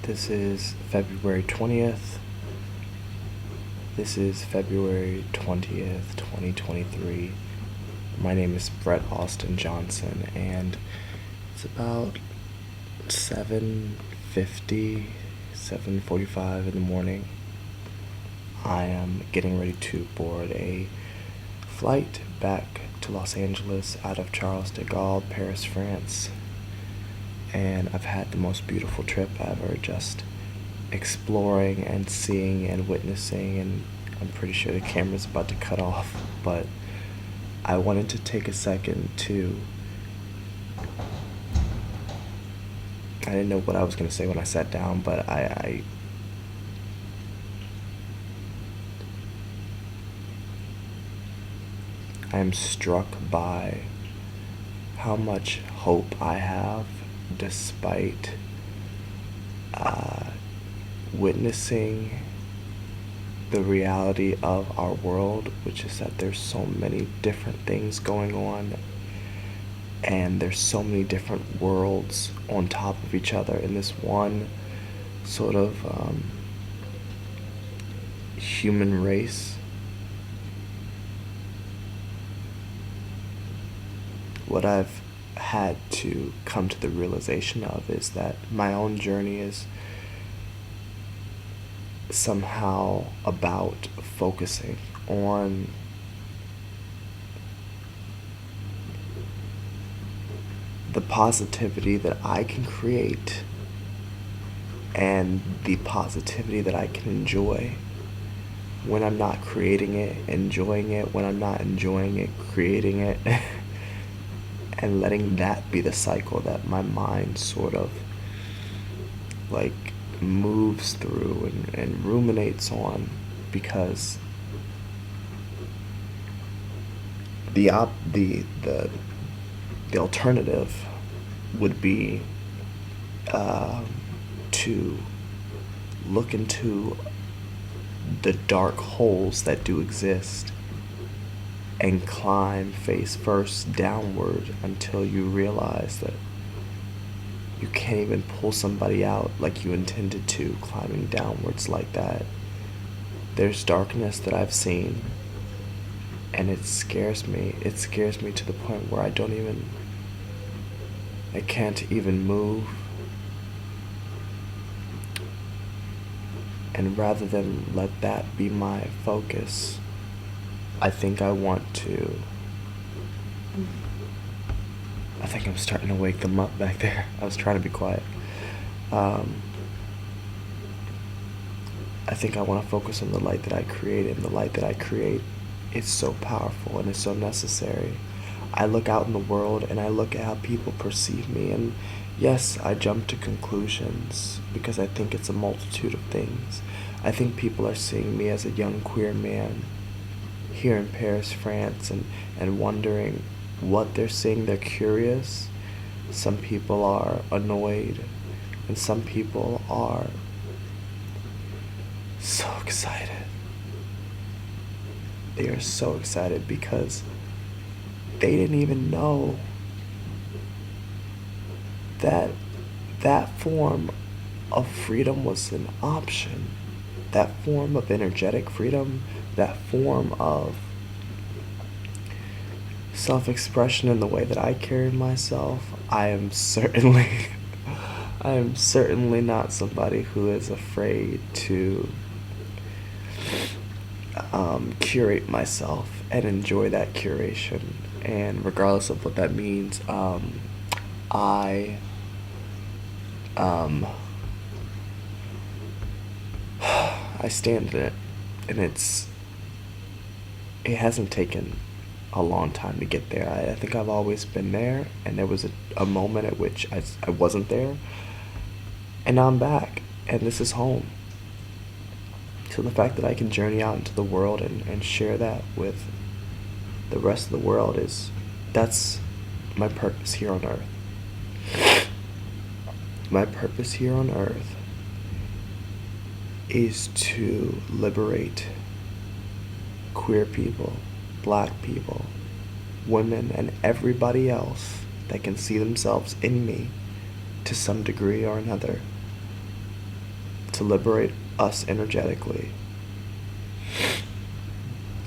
This is February 20th. This is February 20th, 2023. My name is Brett Austin Johnson, and it's about 7:50, 7:45 in the morning. I am getting ready to board a flight back to Los Angeles out of Charles de Gaulle, Paris, France. And I've had the most beautiful trip ever, just exploring and seeing and witnessing, and I'm pretty sure the camera's about to cut off, but I wanted to take a second to I didn't know what I was going to say when I sat down, but I am struck by how much hope I have despite witnessing the reality of our world, which is that there's so many different things going on, and there's so many different worlds on top of each other in this one sort of human race. What I've had to come to the realization of is that my own journey is somehow about focusing on the positivity that I can create and the positivity that I can enjoy when I'm not creating it, enjoying it, when I'm not enjoying it, creating it. And letting that be the cycle that my mind sort of like moves through and ruminates on, because the alternative would be to look into the dark holes that do exist and climb face first downward until you realize that you can't even pull somebody out like you intended to, climbing downwards like that. There's darkness that I've seen, and it scares me. It scares me to the point where I can't even move. And rather than let that be my focus, I think I'm starting to wake them up back there. I was trying to be quiet. I think I want to focus on the light that I create, and the light that I create is so powerful and it's so necessary. I look out in the world and I look at how people perceive me, and yes, I jump to conclusions because I think it's a multitude of things. I think people are seeing me as a young queer man here in Paris, France, and wondering what they're seeing. They're curious. Some people are annoyed, and some people are so excited. They are so excited because they didn't even know that that form of freedom was an option. That form of energetic freedom, that form of self-expression in the way that I carry myself, I am certainly not somebody who is afraid to curate myself and enjoy that curation. And regardless of what that means, I stand in it, and it hasn't taken a long time to get there. I think I've always been there, and there was a moment at which I wasn't there, and now I'm back, and this is home. So the fact that I can journey out into the world and share that with the rest of the world that's my purpose here on earth. My purpose here on earth is to liberate queer people, black people, women, and everybody else that can see themselves in me to some degree or another. to liberate us energetically.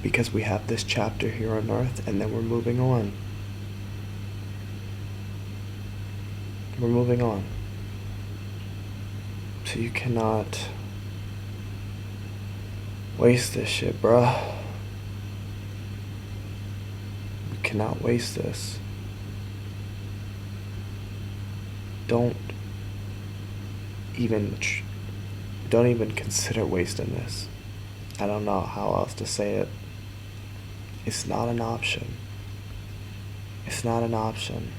Because we have this chapter here on earth and then we're moving on. We're moving on. So you cannot waste this shit, bruh. You cannot waste this. Don't even consider wasting this. I don't know how else to say it. It's not an option. It's not an option.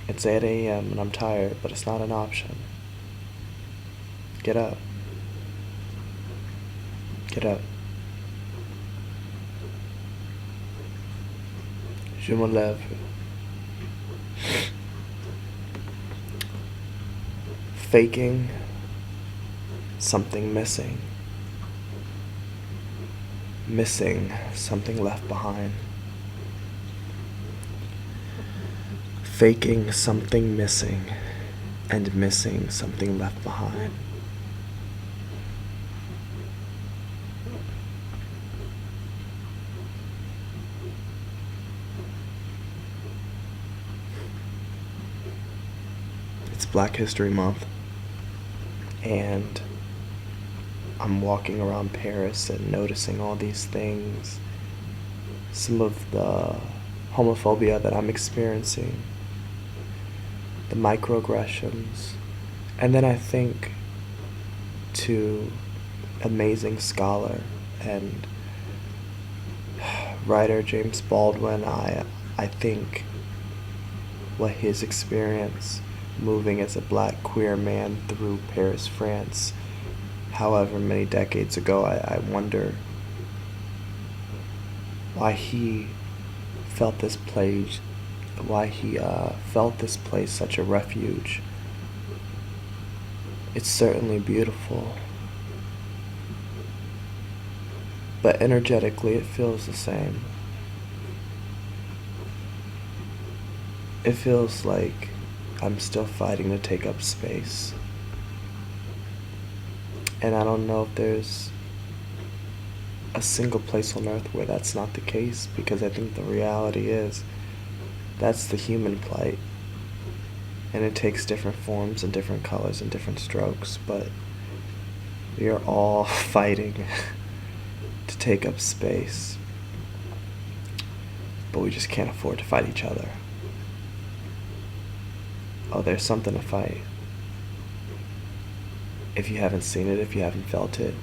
It's 8 a.m. and I'm tired, but it's not an option. Get up. Get up. Je me lève. Faking something missing. Missing something left behind. Faking something missing and missing something left behind. It's Black History Month, and I'm walking around Paris and noticing all these things, some of the homophobia that I'm experiencing, the microaggressions, and then I think to amazing scholar and writer James Baldwin, I think what his experience moving as a black queer man through Paris, France, however many decades ago, I wonder why he felt this place such a refuge. It's certainly beautiful, but energetically it feels the same. It feels like I'm still fighting to take up space. And I don't know if there's a single place on earth where that's not the case, because I think the reality is that's the human plight. And it takes different forms and different colors and different strokes, but we are all fighting to take up space. But we just can't afford to fight each other. Oh, there's something to fight. If you haven't seen it, if you haven't felt it,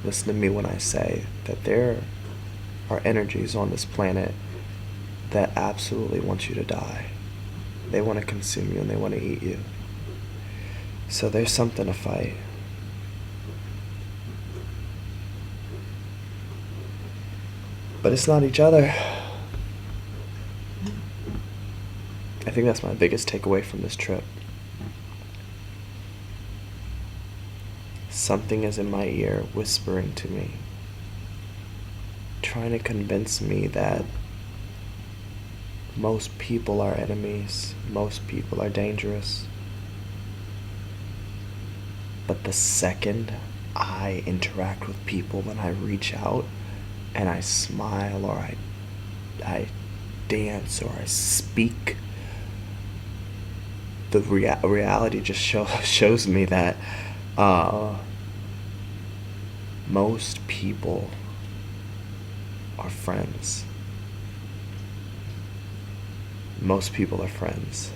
listen to me when I say that there are energies on this planet that absolutely want you to die. They want to consume you and they want to eat you. So there's something to fight. But it's not each other. I think that's my biggest takeaway from this trip. Something is in my ear whispering to me, trying to convince me that most people are enemies, most people are dangerous. But the second I interact with people, when I reach out and I smile or I dance or I speak, the reality just shows me that most people are friends. Most people are friends.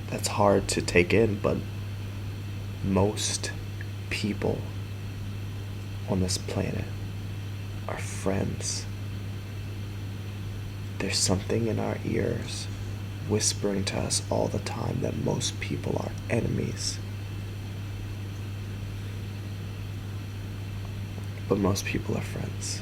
That's hard to take in, but most people on this planet are friends. There's something in our ears whispering to us all the time that most people are enemies. But most people are friends.